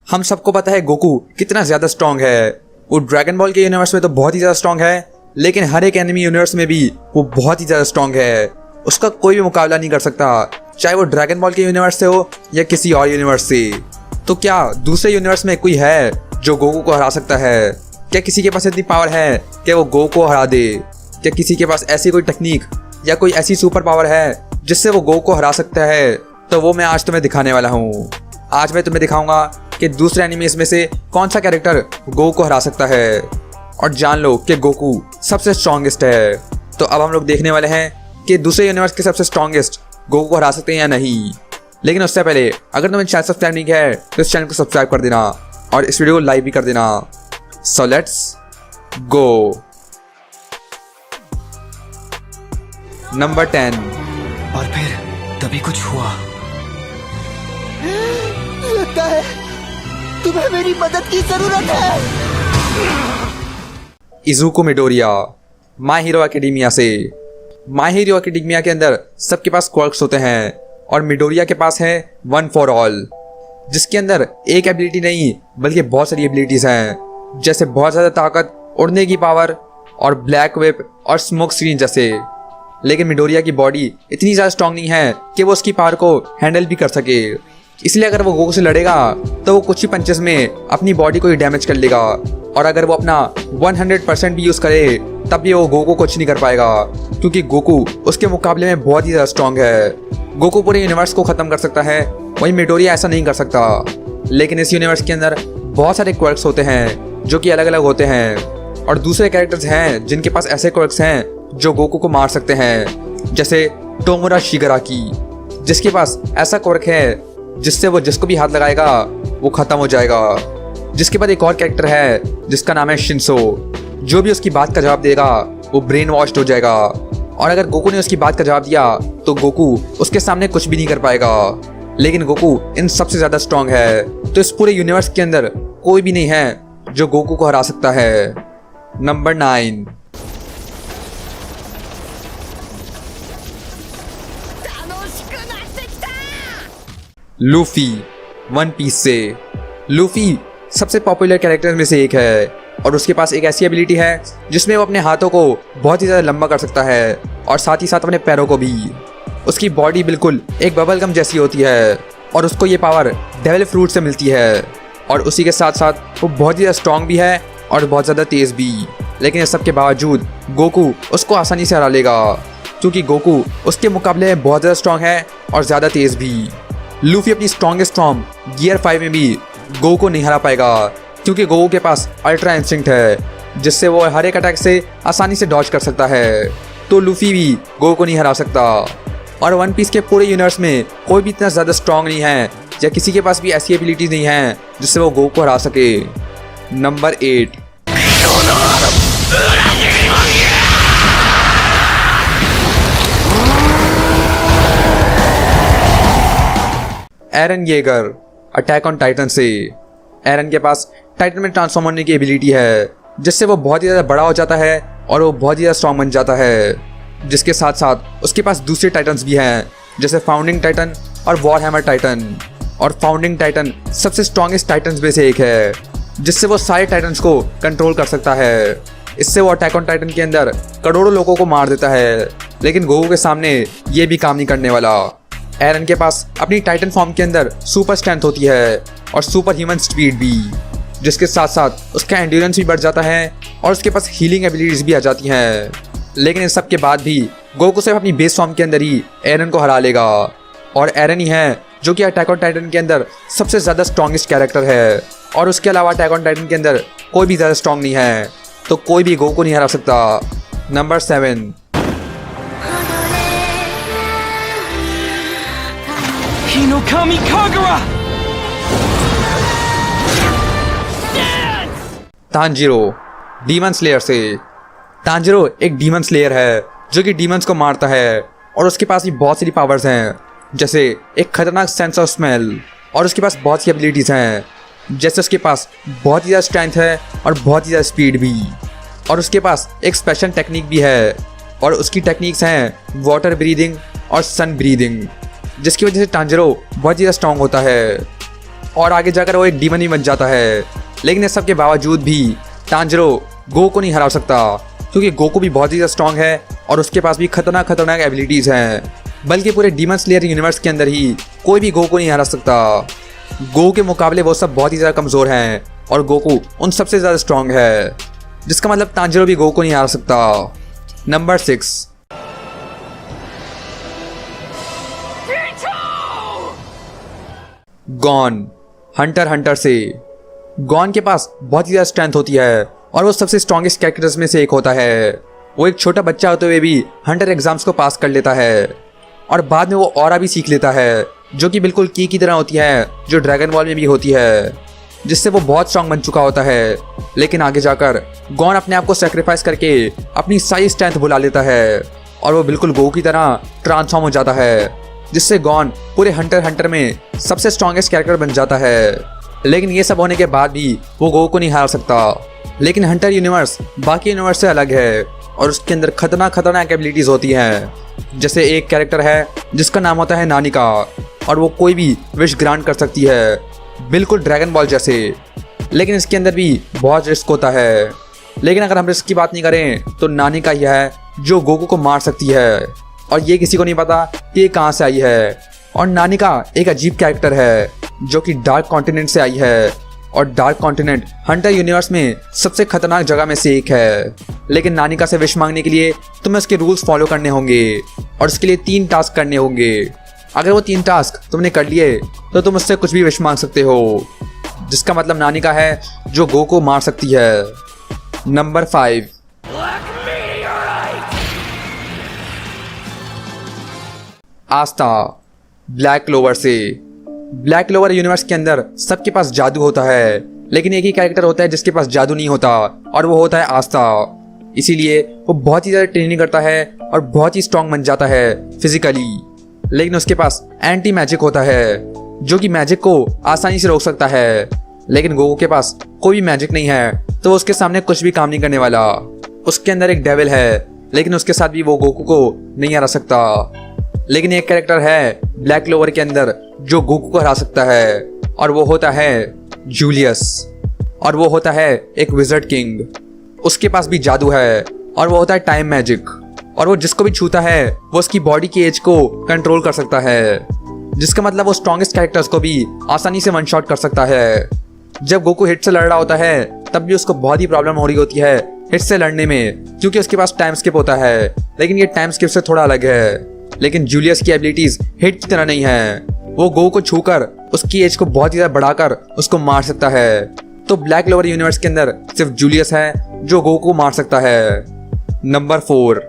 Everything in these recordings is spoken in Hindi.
हम सबको पता है गोकू कितना ज़्यादा स्ट्रॉन्ग है। वो ड्रैगन बॉल के यूनिवर्स में तो बहुत ही ज़्यादा स्ट्रॉन्ग है, लेकिन हर एक एनिमी यूनिवर्स में भी वो बहुत ही ज़्यादा स्ट्रॉन्ग है। उसका कोई भी मुकाबला नहीं कर सकता, चाहे वो ड्रैगन बॉल के यूनिवर्स से हो या किसी और यूनिवर्स से। तो क्या दूसरे यूनिवर्स में कोई है जो गोकू को हरा सकता है? क्या किसी के पास इतनी पावर है कि वो गोकू को हरा दे? क्या किसी के पास ऐसी कोई टेक्निक या कोई ऐसी सुपर पावर है जिससे वो गोकू को हरा सकता है? तो वो मैं आज तुम्हें दिखाने वाला हूँ। आज मैं तुम्हें दिखाऊंगा कि दूसरे एनिमीज में से कौन सा कैरेक्टर गोकू को हरा सकता है, और जान लो कि गोकू सबसे स्ट्रॉन्गेस्ट है। तो अब हम लोग देखने वाले हैं कि दूसरे यूनिवर्स के सबसे स्ट्रॉन्गेस्ट गोकू को हरा सकते हैं या नहीं। लेकिन उससे पहले अगर तुम्हें चैनल सब्सक्राइब नहीं किया है तो इस चैनल को सब्सक्राइब कर देना और इस वीडियो को लाइक भी कर देना। So let's go. नंबर 10। और फिर तभी कुछ हुआ। लगता है तुम्हें मेरी मदद की जरूरत है। इज़ुको मिडोरिया, माय हीरो एकेडेमिया से। माय हीरो एकेडेमिया के अंदर सबके पास क्वर्क्स होते हैं और मिडोरिया के पास है वन फॉर ऑल, जिसके अंदर एक एबिलिटी नहीं बल्कि बहुत सारी एबिलिटीज हैं, जैसे बहुत ज़्यादा ताकत, उड़ने की पावर और ब्लैक वेब और स्मोक स्क्रीन जैसे। लेकिन मिडोरिया की बॉडी इतनी ज़्यादा स्ट्रांग नहीं है कि वो उसकी पावर को हैंडल भी कर सके, इसलिए अगर वो गोकू से लड़ेगा तो वो कुछ ही पंचेस में अपनी बॉडी को ही डैमेज कर लेगा, और अगर वो अपना 100% भी यूज़ करे तब भी वो गोकू को कुछ नहीं कर पाएगा, क्योंकि गोकू उसके मुकाबले में बहुत ही ज़्यादा स्ट्रांग है। गोकू पूरे यूनिवर्स को ख़त्म कर सकता है, वहीं मिडोरिया ऐसा नहीं कर सकता। लेकिन इस यूनिवर्स के अंदर बहुत सारे क्वर्क्स होते हैं जो कि अलग अलग होते हैं, और दूसरे कैरेक्टर्स हैं जिनके पास ऐसे क्वर्क्स हैं जो गोकू को मार सकते हैं, जैसे टोमोरा शिगाराकी, जिसके पास ऐसा क्वर्क है जिससे वो जिसको भी हाथ लगाएगा वो खत्म हो जाएगा। जिसके बाद एक और कैरेक्टर है जिसका नाम है शिंसो, जो भी उसकी बात का जवाब देगा वो ब्रेन वॉश्ड हो जाएगा, और अगर गोकू ने उसकी बात का जवाब दिया तो गोकू उसके सामने कुछ भी नहीं कर पाएगा। लेकिन गोकू इन सबसे ज़्यादा स्ट्रांग है, तो इस पूरे यूनिवर्स के अंदर कोई भी नहीं है जो गोकू को हरा सकता है। नंबर 9। लूफी, वन पीस से। लूफी सबसे पॉपुलर कैरेक्टर में से एक है, और उसके पास एक ऐसी एबिलिटी है जिसमें वो अपने हाथों को बहुत ही ज़्यादा लंबा कर सकता है, और साथ ही साथ अपने पैरों को भी। उसकी बॉडी बिल्कुल एक बबल गम जैसी होती है, और उसको ये पावर डेविल फ्रूट से मिलती है, और उसी के साथ साथ वो बहुत ही ज़्यादा स्ट्रॉन्ग भी है और बहुत ज़्यादा तेज़ भी। लेकिन इस सब के बावजूद गोकू उसको आसानी से हरा लेगा, क्योंकि गोकू उसके मुकाबले में बहुत ज़्यादा स्ट्रॉन्ग है और ज़्यादा तेज़ भी। लूफी अपनी स्ट्रॉन्गेस्ट फॉर्म गियर 5 में भी गोकू को नहीं हरा पाएगा, क्योंकि गोकू के पास अल्ट्रा इंस्टिंक्ट है, जिससे वो हर एक अटैक से आसानी से डॉज कर सकता है। तो लूफी भी गोकू को नहीं हरा सकता, और वन पीस के पूरे यूनिवर्स में कोई भी इतना ज़्यादा स्ट्रॉन्ग नहीं है या किसी के पास भी ऐसी एबिलिटीज नहीं है जिससे वो गोकू को हरा सके। Number 8। Eren Yeager, attack on Titan से। एरन के पास टाइटन में ट्रांसफॉर्म होने की एबिलिटी है, जिससे वो बहुत ही ज़्यादा बड़ा हो जाता है और वो बहुत ही ज़्यादा स्ट्रॉन्ग बन जाता है। जिसके साथ साथ उसके पास दूसरे टाइटन्स भी हैं, जैसे फाउंडिंग टाइटन और वॉर हैमर टाइटन। और फाउंडिंग टाइटन सबसे स्ट्रॉन्गेस्ट टाइटन्स में से एक है, जिससे वो सारे टाइटन्स को कंट्रोल कर सकता है। इससे वो अटैक ऑन टाइटन के अंदर करोड़ों लोगों को मार देता है, लेकिन गोकू के सामने ये भी काम नहीं करने वाला। एरन के पास अपनी टाइटन फॉर्म के अंदर सुपर स्ट्रेंथ होती है और सुपर ह्यूमन स्पीड भी, जिसके साथ साथ उसका एंड्योरेंस भी बढ़ जाता है और उसके पास हीलिंग एबिलिटीज भी आ जाती हैं। लेकिन इस सब के बाद भी गोकू सिर्फ अपनी बेस फॉर्म के अंदर ही एरन को हरा लेगा, और एरन ही है जो कि अटैक ऑन टाइटन के अंदर सबसे ज़्यादा स्ट्रॉन्गेस्ट कैरेक्टर है, और उसके अलावा अटैक ऑन टाइटन के अंदर कोई भी ज़्यादा स्ट्रॉन्ग नहीं है, तो कोई भी गोकू को नहीं हरा सकता। Number 7। Hinokami Kagura. Tanjiro, demon slayer से। तांजीरो एक डीमन स्लेयर है जो कि डीमंस को मारता है, और उसके पास भी बहुत सारी पावर्स हैं, जैसे एक खतरनाक सेंस ऑफ स्मेल, और उसके पास बहुत सी एबिलिटीज़ हैं, जैसे उसके पास बहुत ही ज़्यादा स्ट्रेंथ है और बहुत ही ज़्यादा स्पीड भी, और उसके पास एक स्पेशल टेक्निक भी है, और उसकी टेक्निक्स हैं वाटर ब्रीदिंग और सन ब्रीदिंग, जिसकी वजह से तांजीरो बहुत ज़्यादा स्ट्रॉन्ग होता है। और आगे जाकर वो एक डीमन ही बन जाता है। लेकिन इस सब के बावजूद भी तांजिरो गोकू को नहीं हरा सकता, क्योंकि गोकू भी बहुत ही ज़्यादा स्ट्रॉन्ग है और उसके पास भी खतरनाक एबिलिटीज़ हैं। बल्कि पूरे डीमन स्लेयर यूनिवर्स के अंदर ही कोई भी गोकू नहीं हरा सकता। गोकू के मुकाबले वो सब बहुत ही ज़्यादा कमज़ोर हैं और गोकू उन सबसे ज़्यादा स्ट्रॉन्ग है, जिसका मतलब तांजिरो भी गोकू को नहीं हरा सकता। नंबर 6, गॉन, हंटर से। गॉन के पास बहुत ही ज़्यादा स्ट्रेंथ होती है और वो सबसे स्ट्रॉन्गेस्ट कैरेक्टर्स में से एक होता है। वो एक छोटा बच्चा होते हुए भी हंटर एग्जाम्स को पास कर लेता है और बाद में वो ऑरा भी सीख लेता है, जो कि बिल्कुल की तरह होती है, जो ड्रैगन बॉल में भी होती है, जिससे वो बहुत स्ट्रॉन्ग बन चुका होता है। लेकिन आगे जाकर गॉन अपने आप को सेक्रीफाइस करके अपनी सारी स्ट्रेंथ बुला लेता है और वो बिल्कुल गोकू की तरह ट्रांसफॉर्म हो जाता है, जिससे गॉन पूरे हंटर में सबसे स्ट्रॉन्गेस्ट कैरेक्टर बन जाता है। लेकिन ये सब होने के बाद भी वो गोकू को नहीं हार सकता। लेकिन हंटर यूनिवर्स बाकी यूनिवर्स से अलग है और उसके अंदर खतरनाक एबिलिटीज़ होती हैं। जैसे एक कैरेक्टर है जिसका नाम होता है नानिका और वो कोई भी विश ग्रांट कर सकती है, बिल्कुल ड्रैगन बॉल जैसे। लेकिन इसके अंदर भी बहुत रिस्क होता है। लेकिन अगर हम रिस्क की बात नहीं करें तो नानिका ही है जो गोकू को मार सकती है और ये किसी को नहीं पता कि ये कहाँ से आई है। और नानिका एक अजीब कैरेक्टर है जो कि डार्क कॉन्टिनेंट से आई है और डार्क कॉन्टिनेंट हंटर यूनिवर्स में सबसे खतरनाक जगह में से एक है। लेकिन नानिका से विश मांगने के लिए तुम्हें उसके रूल्स फॉलो करने होंगे और उसके लिए 3 टास्क करने होंगे। अगर वो 3 टास्क तुमने कर लिए तो तुम उससे कुछ भी विश मांग सकते हो, जिसका मतलब नानिका है जो गोकू को मार सकती है। नंबर 5, आस्था, ब्लैक क्लोवर से। ब्लैक क्लोवर यूनिवर्स के अंदर सबके पास जादू होता है, लेकिन एक ही कैरेक्टर होता है जिसके पास जादू नहीं होता और वो होता है आस्था। इसीलिए वो बहुत ही ज़्यादा ट्रेनिंग करता है और बहुत ही स्ट्रॉन्ग बन जाता है फिजिकली। लेकिन उसके पास एंटी मैजिक होता है जो कि मैजिक को आसानी से रोक सकता है। लेकिन गोकू के पास कोई भी मैजिक नहीं है तो उसके सामने कुछ भी काम नहीं करने वाला। उसके अंदर एक डेविल है, लेकिन उसके साथ भी वो गोकू को नहीं हरा सकता। लेकिन एक कैरेक्टर है ब्लैक क्लोवर के अंदर जो गोकू को हरा सकता है और वो होता है जूलियस। और वो होता है एक विज़र्ड किंग। उसके पास भी जादू है और वो होता है टाइम मैजिक। और वो जिसको भी छूता है वो उसकी बॉडी की एज को कंट्रोल कर सकता है, जिसका मतलब वो स्ट्रॉन्गेस्ट कैरेक्टर्स को भी आसानी से वन शॉट कर सकता है। जब गोकू हिट से लड़ रहा होता है तब भी उसको बहुत ही प्रॉब्लम हो रही होती है हिट से लड़ने में, क्योंकि उसके पास टाइम स्किप होता है। लेकिन ये टाइम स्किप से थोड़ा अलग है। लेकिन जूलियस की एबिलिटीज हिट की तरह नहीं है। वो गोकू को छूकर उसकी एज को बहुत ही ज्यादा बढ़ाकर उसको मार सकता है। तो ब्लैक क्लोवर यूनिवर्स के अंदर सिर्फ जूलियस है जो गोकू को मार सकता है। Number 4,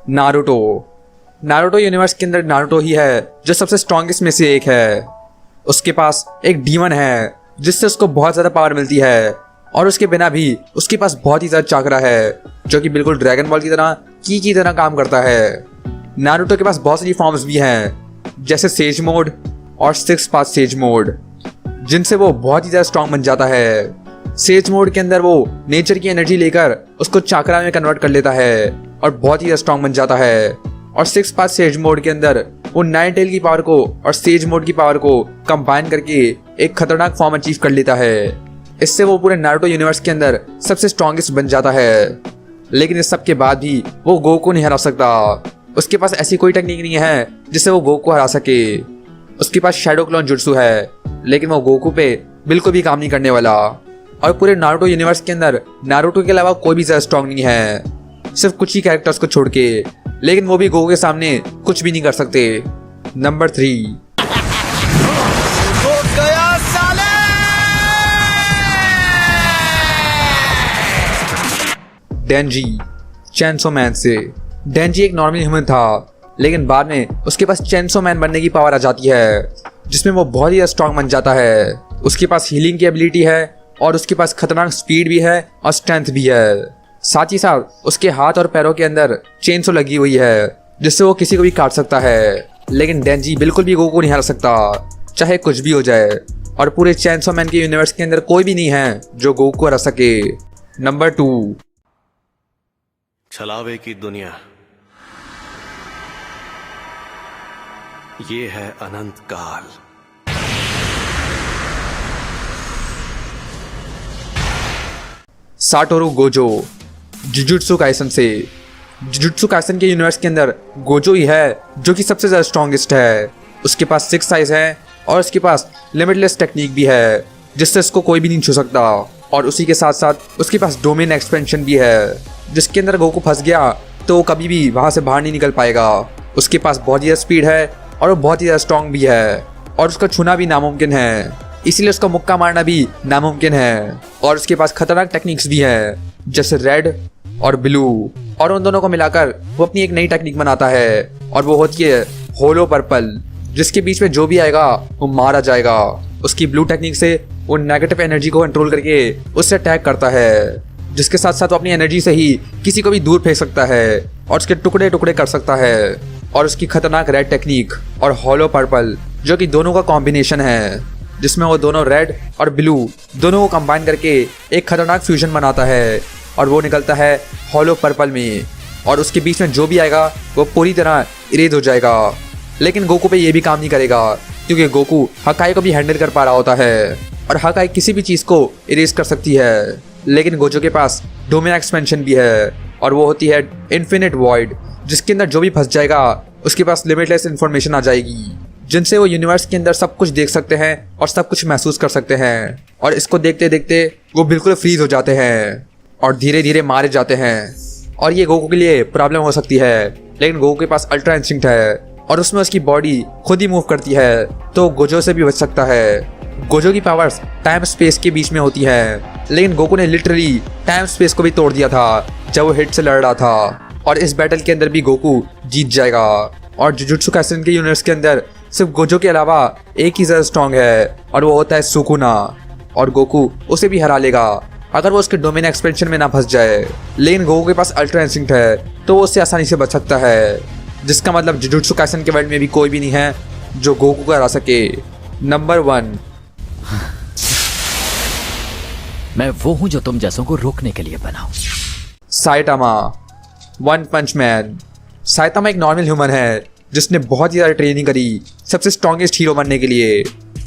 Naruto. नारुतो यूनिवर्स के अंदर नारुतो ही है जो सबसे स्ट्रॉन्गेस्ट में से एक है। उसके पास एक डीमन है जिससे उसको बहुत ज्यादा पावर मिलती है और उसके बिना भी उसके पास बहुत ही ज्यादा चाकरा है जो कि बिल्कुल ड्रैगन बॉल की तरह की तरह काम करता है। नारुतो के पास बहुत सारी फॉर्म्स भी हैं, जैसे सेज मोड और 6 पाथ सेज मोड, जिनसे वो बहुत ही ज्यादा स्ट्रॉन्ग बन जाता है। सेज मोड के अंदर वो नेचर की एनर्जी लेकर उसको चाकरा में कन्वर्ट कर लेता है और बहुत ही ज्यादा स्ट्रॉन्ग बन जाता है। और 6 पाथ सेज मोड के अंदर वो नाइन टेल की पावर को और सेज मोड की पावर को कंबाइन करके एक खतरनाक फॉर्म अचीव कर लेता है। इससे वो पूरे नारुतो यूनिवर्स के अंदर सबसे स्ट्रॉन्गेस्ट बन जाता है। लेकिन इस सब के बाद भी वो गोकू को नहीं हरा सकता। उसके पास ऐसी कोई टेक्निक नहीं है जिससे वो गोकू को हरा सके। उसके पास शैडो क्लोन जुट्सु है, लेकिन वो गोकू पे बिल्कुल भी काम नहीं करने वाला। और पूरे नारुतो यूनिवर्स के अंदर नारुतो के अलावा कोई भी ज्यादा स्ट्रॉन्ग नहीं है, सिर्फ कुछ ही कैरेक्टर्स को छोड़ के। लेकिन वो भी गोकू के सामने कुछ भी नहीं कर सकते। नंबर 3, डेंजी, चेंसो मैन से। डेंजी एक नॉर्मल ह्यूमन था, लेकिन बाद में उसके पास चेंसो मैन बनने की पावर आ जाती है, जिसमें वो बहुत ही स्ट्रॉन्ग बन जाता है। उसके पास हीलिंग की एबिलिटी है और उसके पास खतरनाक स्पीड भी है और स्ट्रेंथ भी है। साथ ही साथ उसके हाथ और पैरों के अंदर चेंसो लगी हुई है, जिससे वो किसी को भी काट सकता है। लेकिन डेंजी बिल्कुल भी गोकू को नहीं हरा सकता, चाहे कुछ भी हो जाए। और पूरे चेंसो मैन के यूनिवर्स के अंदर कोई भी नहीं है जो गोकू को हरा सके। नंबर 2, छलावे की दुनिया। ये है अनंत काल। साटोरू गोजो जुजुत्सु काइसन से। जुजुत्सु काइसन के यूनिवर्स के अंदर गोजो ही है जो कि सबसे ज़्यादा स्ट्रॉन्गेस्ट है। उसके पास 6 साइज है और उसके पास लिमिटलेस टेक्निक भी है जिससे इसको कोई भी नहीं छू सकता। और उसी के साथ साथ उसके पास डोमेन एक्सपेंशन भी है जिसके अंदर गोकू फंस गया तो वो कभी भी वहाँ से बाहर नहीं निकल पाएगा। उसके पास बहुत ज़्यादा स्पीड है और वो बहुत ही ज़्यादा स्ट्रॉन्ग भी है और उसका छूना भी नामुमकिन है, इसीलिए उसका मुक्का मारना भी नामुमकिन है। और उसके पास खतरनाक टेक्निक्स भी हैं जैसे रेड और ब्लू, और उन दोनों को मिलाकर वो अपनी एक नई टेक्निक बनाता है और वो होती है होलो पर्पल, जिसके बीच में जो भी आएगा वो मारा जाएगा। उसकी ब्लू टेक्निक से वो नेगेटिव एनर्जी को कंट्रोल करके उससे अटैक करता है, जिसके साथ साथ वो अपनी एनर्जी से ही किसी को भी दूर फेंक सकता है और उसके टुकड़े टुकड़े कर सकता है। और उसकी खतरनाक रेड टेक्निक और हॉलो पर्पल जो कि दोनों का कॉम्बिनेशन है, जिसमें वो दोनों रेड और ब्लू दोनों को कंबाइन करके एक खतरनाक फ्यूजन बनाता है और वो निकलता है हॉलो पर्पल में। और उसके बीच में जो भी आएगा वो पूरी तरह इरेज हो जाएगा। लेकिन गोकू पे ये भी काम नहीं करेगा क्योंकि गोकू हकाई को भी हैंडल कर पा रहा होता है और हकाई किसी भी चीज़ को इरेज कर सकती है। लेकिन गोजो के पास डोमेन एक्सपेंशन भी है और वो होती है इन्फिनिट वॉइड, जिसके अंदर जो भी फंस जाएगा उसके पास लिमिटलेस इन्फॉर्मेशन आ जाएगी जिनसे वो यूनिवर्स के अंदर सब कुछ देख सकते हैं और सब कुछ महसूस कर सकते हैं। और इसको देखते देखते वो बिल्कुल फ्रीज हो जाते हैं और धीरे धीरे मारे जाते हैं। और ये गोकू के लिए प्रॉब्लम हो सकती है, लेकिन गोकू के पास अल्ट्रा इंस्टिंक्ट है और उसमें उसकी बॉडी खुद ही मूव करती है तो गोजो से भी बच सकता है। गोजो की पावर्स टाइम स्पेस के बीच में होती है, लेकिन गोकू ने लिटरली टाइम स्पेस को भी तोड़ दिया था जब वो हिट से लड़ रहा था। और इस बैटल के अंदर भी गोकू जीत जाएगा। और जुजुत्सु काइसेन के यूनिवर्स के अंदर सिर्फ गोजो के अलावा एक ही ज़्यादा स्ट्रॉन्ग है और वो होता है सुकुना, और गोकू उसे भी हरा लेगा अगर वो उसके डोमेन एक्सपेंशन में ना फंस जाए। लेकिन गोकू के पास अल्ट्रा इंस्टिंक्ट है तो वो उससे आसानी से बच सकता है, जिसका मतलब जुजुत्सु काइसेन के वर्ल्ड में भी कोई भी नहीं है जो गोकू को हरा सके। नंबर 1, मैं वो हूं जो तुम जैसों को रोकने के लिए बना हूं। साइटामा, वन पंच मैन। साइटामा एक नॉर्मल ह्यूमन है जिसने बहुत ही ज़्यादा ट्रेनिंग करी सबसे स्ट्रॉन्गेस्ट हीरो बनने के लिए,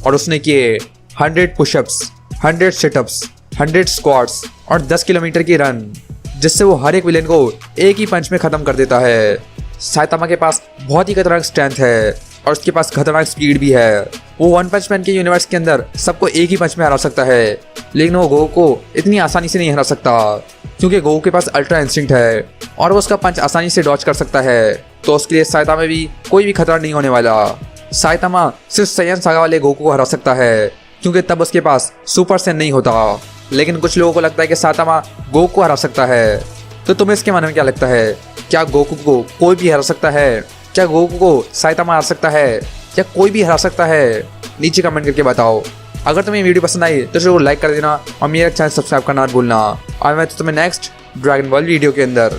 और उसने किए 100 पुशअप्स, 100 सिटअप्स, 100 स्क्वाट्स और 10 किलोमीटर की रन, जिससे वो हर एक विलेन को एक ही पंच में ख़त्म कर देता है। साइटामा के पास बहुत ही खतरनाक स्ट्रेंथ है और उसके पास खतरनाक स्पीड भी है। वो वन पंच मैन के यूनिवर्स के अंदर सबको एक ही पंच में हरा सकता है, लेकिन वो गोकू को इतनी आसानी से नहीं हरा सकता क्योंकि गोकू के पास अल्ट्रा इंस्टिंक्ट है और वो उसका पंच आसानी से डॉज कर सकता है। तो उसके लिए साइटामा में भी कोई भी खतरा नहीं होने वाला। साइटामा सिर्फ सैयन सागा वाले गोकू को हरा सकता है क्योंकि तब उसके पास सुपर सेन नहीं होता। लेकिन कुछ लोगों को लगता है कि साइटामा गोकू को हरा सकता है। तो तुम्हें इसके मन में क्या लगता है? क्या गोकू को कोई भी हरा सकता है? क्या गोकू को साइटामा हरा सकता है? क्या कोई भी हरा सकता है? नीचे कमेंट करके बताओ। अगर तुम्हें वीडियो पसंद आई तो जरूर लाइक कर देना और मेरा चैनल सब्सक्राइब करना मत भूलना। और मैं तुम्हें नेक्स्ट ड्रैगन बॉल वीडियो के अंदर